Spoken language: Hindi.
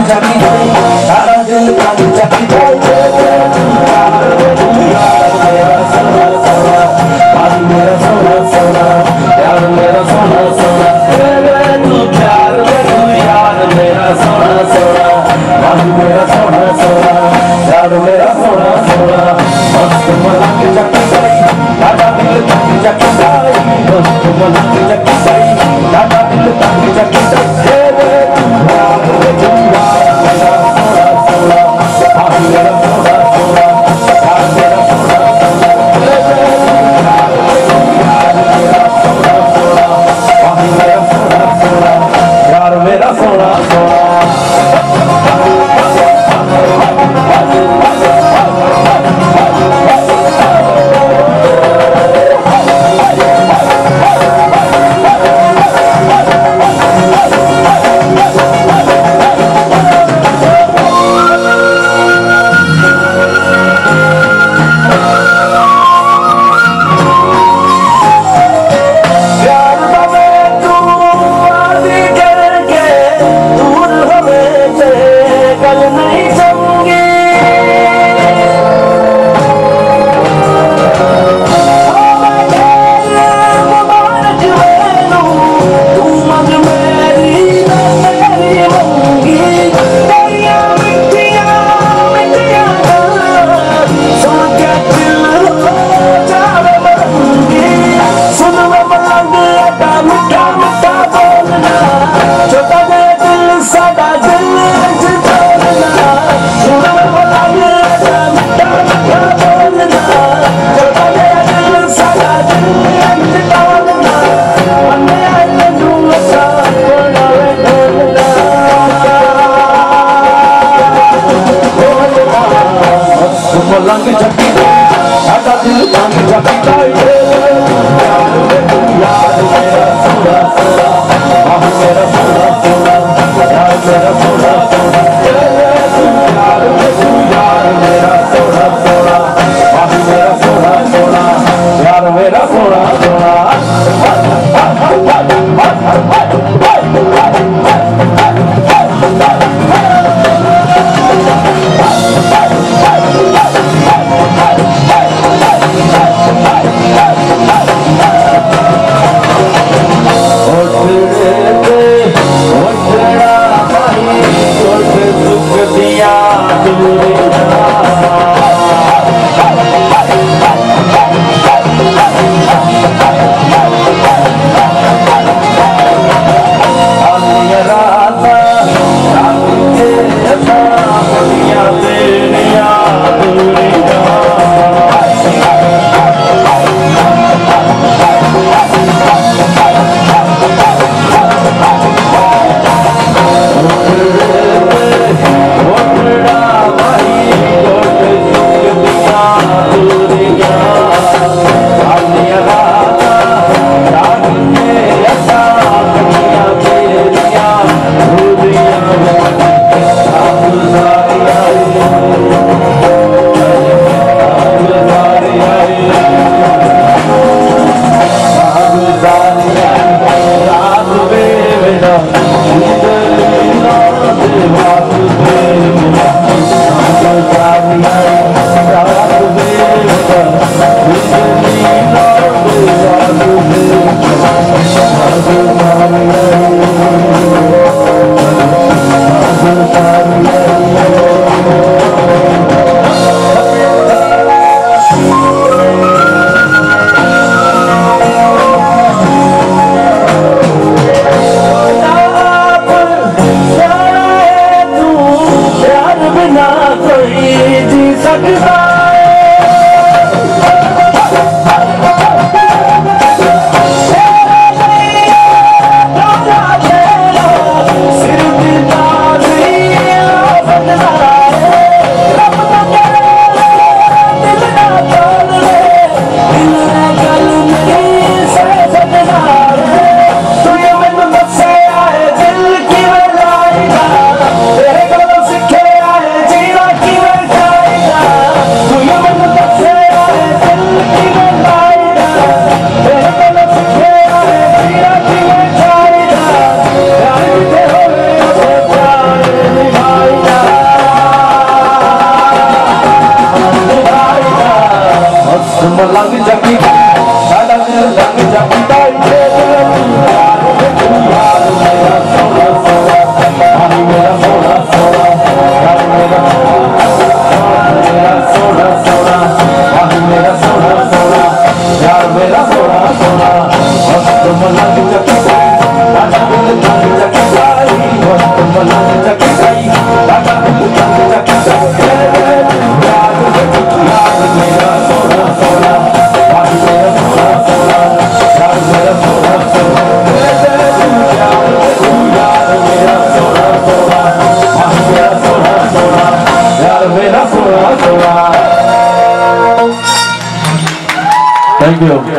चकी जाए सारा दिल तंग चकी जाए मेरा सोना सोना भाई मेरा सोना सोना यार मेरा सोना सोना तू प्यार में तू यार मेरा सोना सोना भाई मेरा सोना सोना यार मेरा सोना सोना मस्त मलंग चकी जाए दादा दिल तंग चकी जाए मस्त मलंग चकी जाए दादा दिल तंग चकी जाए लंग चकी सादा दिल तंग चकी जाए यार मेरा सोना सोना बाहु मेरा सोना सोना यार मेरा सोना सोना यार मेरा सोना सोना बाहु मेरा सोना सोना यार मेरा सोना सोना Thank you.